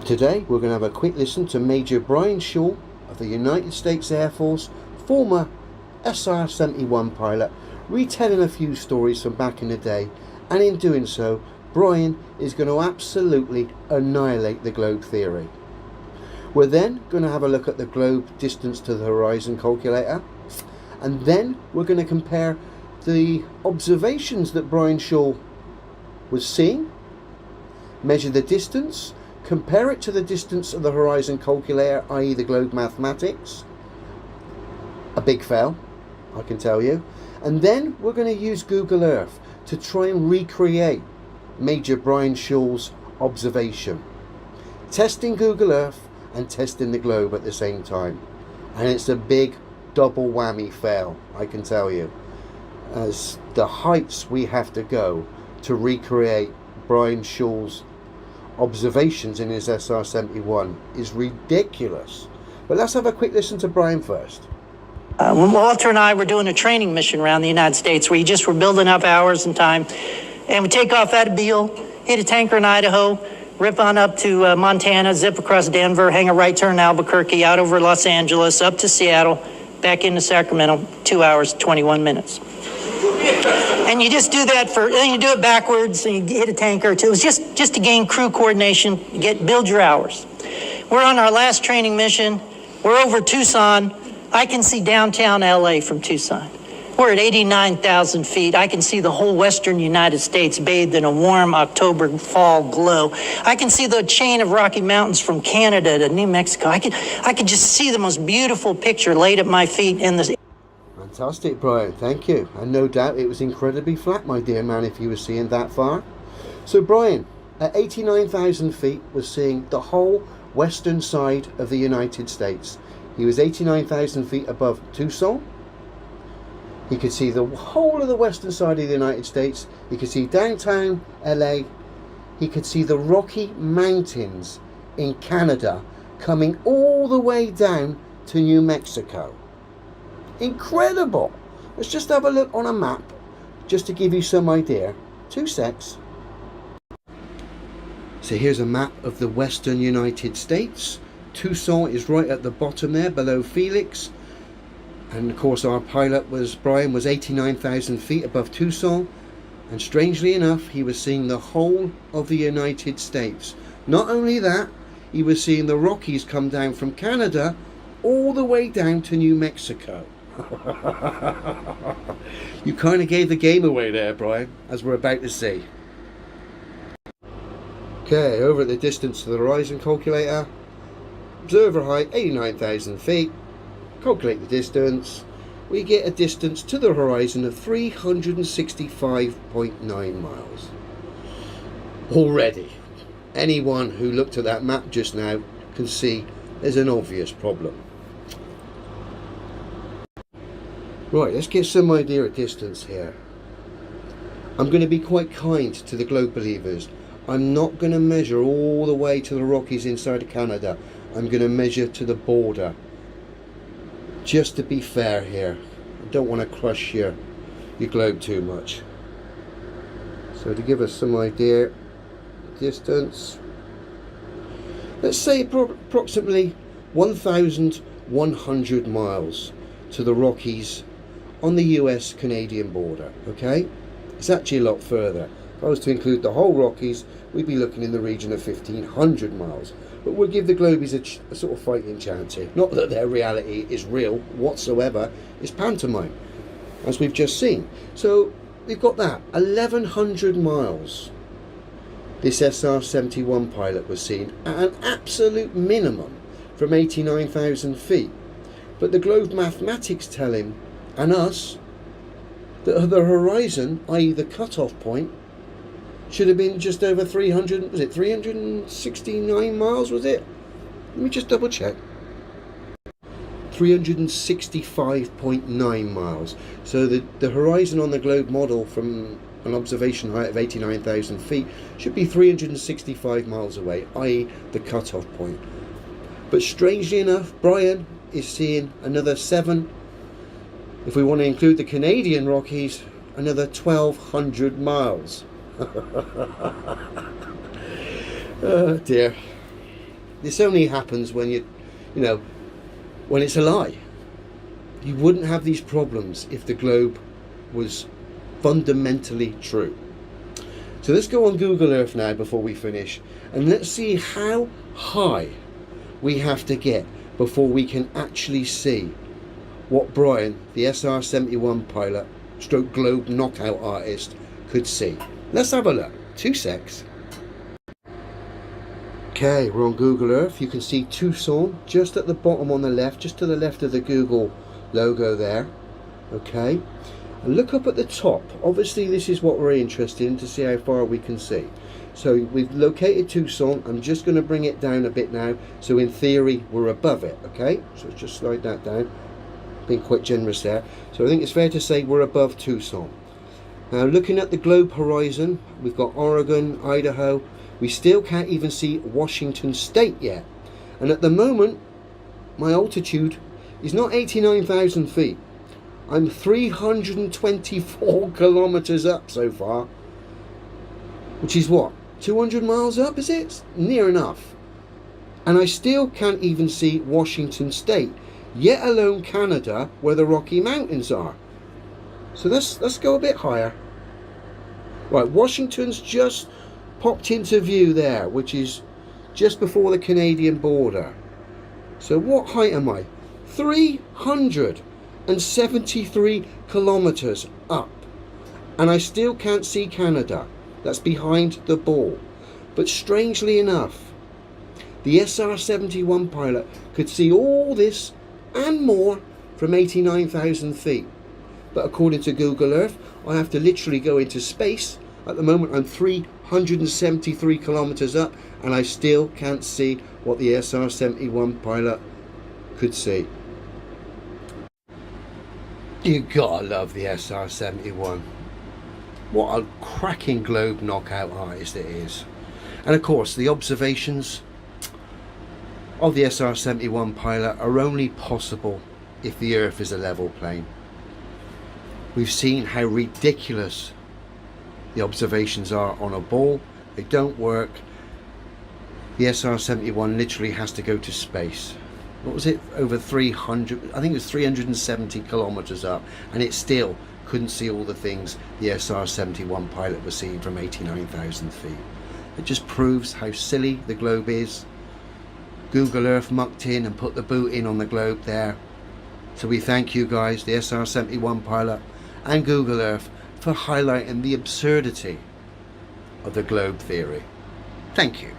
Today we're going to have a quick listen to Major Brian Shaw of the United States Air Force, former SR-71 pilot, retelling a few stories from back in the day, and in doing so Brian is going to absolutely annihilate the globe theory. We're then going to have a look at the globe distance to the horizon calculator, and then we're going to compare the observations that Brian Shaw was seeing, measure the distance, compare it to the distance of the horizon calculator, i.e. the globe mathematics. A big fail, I can tell you. And then we're going to use Google Earth to try and recreate Major Brian Shaw's observation. Testing Google Earth and testing the globe at the same time. And it's a big double whammy fail, I can tell you, as the heights we have to go to recreate Brian Shaw's observations in his SR-71 is ridiculous. But let's have a quick listen to Brian first. When Walter and I were doing a training mission around the United States, where you just were building up hours and time, and we take off out of Beale, hit a tanker in Idaho, rip on up to Montana, zip across Denver, hang a right turn in Albuquerque, out over Los Angeles, up to Seattle, back into Sacramento, 2 hours, 21 minutes. And you just do that then you do it backwards, and you hit a tanker or two. It was just to gain crew coordination, build your hours. We're on our last training mission. We're over Tucson. I can see downtown LA from Tucson. We're at 89,000 feet. I can see the whole western United States bathed in a warm October fall glow. I can see the chain of Rocky Mountains from Canada to New Mexico. I could just see the most beautiful picture laid at my feet in the... Fantastic, Brian, thank you. And no doubt it was incredibly flat, my dear man, if you were seeing that far. So Brian, at 89,000 feet, was seeing the whole western side of the United States. He was 89,000 feet above Tucson. He could see the whole of the western side of the United States. He could see downtown LA. He could see the Rocky Mountains in Canada coming all the way down to New Mexico. Incredible! Let's just have a look on a map just to give you some idea. 2 secs. So here's a map of the western United States. Tucson is right at the bottom there, below Phoenix. And of course our pilot Brian was 89,000 feet above Tucson. And strangely enough, he was seeing the whole of the United States. Not only that, he was seeing the Rockies come down from Canada all the way down to New Mexico. You kind of gave the game away there, Brian, as we're about to see. Okay, over at the distance to the horizon calculator. Observer height 89,000 feet. Calculate the distance. We get a distance to the horizon of 365.9 miles. Already, anyone who looked at that map just now can see there's an obvious problem. Right, let's get some idea of distance here. I'm going to be quite kind to the globe believers. I'm not going to measure all the way to the Rockies inside of Canada. I'm going to measure to the border. Just to be fair here. I don't want to crush your globe too much. So to give us some idea, distance, let's say approximately 1,100 miles to the Rockies on the US-Canadian border, okay? It's actually a lot further. If I was to include the whole Rockies, we'd be looking in the region of 1,500 miles. But we'll give the Globies a sort of fighting chance here. Not that their reality is real whatsoever, it's pantomime, as we've just seen. So we've got that, 1,100 miles. This SR-71 pilot was seen at an absolute minimum from 89,000 feet. But the globe mathematics tell him, and us, that the horizon, i.e. the cut-off point, should have been just over 300, was it 369 miles, was it? Let me just double check. 365.9 miles. So the horizon on the globe model from an observation height of 89,000 feet should be 365 miles away, i.e. the cut-off point. But strangely enough, Brian is seeing another 7, if we want to include the Canadian Rockies, another 1,200 miles. Oh dear. This only happens when you know, when it's a lie. You wouldn't have these problems if the globe was fundamentally true. So let's go on Google Earth now before we finish, and let's see how high we have to get before we can actually see what Brian, the SR-71 pilot, stroke globe knockout artist, could see. Let's have a look. 2 secs. Okay, we're on Google Earth. You can see Tucson just at the bottom on the left, just to the left of the Google logo there. Okay, and look up at the top. Obviously this is what we're interested in, to see how far we can see. So we've located Tucson. I'm just going to bring it down a bit now, so in theory we're above it. Okay, so let's just slide that down, being quite generous there. So I think it's fair to say we're above Tucson. Now looking at the globe horizon, we've got Oregon, Idaho. We still can't even see Washington State yet, and at the moment my altitude is not 89,000 feet. I'm 324 kilometers up so far, which is what, 200 miles up, is it? Near enough. And I still can't even see Washington State, yet alone Canada, where the Rocky Mountains are. So let's go a bit higher. Right, Washington's just popped into view there, which is just before the Canadian border. So what height am I? 373 kilometers up, and I still can't see Canada. That's behind the ball. But strangely enough, the SR-71 pilot could see all this and more from 89,000 feet. But according to Google Earth, I have to literally go into space. At the moment I'm 373 kilometers up, and I still can't see what the SR-71 pilot could see. You gotta love the SR-71. What a cracking globe knockout artist it is. And of course the observations of the SR-71 pilot are only possible if the Earth is a level plane. We've seen how ridiculous the observations are on a ball. They don't work. The SR-71 literally has to go to space. What was it? Over 300, I think it was 370 kilometers up, and it still couldn't see all the things the SR-71 pilot was seeing from 89,000 feet. It just proves how silly the globe is. Google Earth mucked in and put the boot in on the globe there. So we thank you guys, the SR-71 pilot and Google Earth, for highlighting the absurdity of the globe theory. Thank you.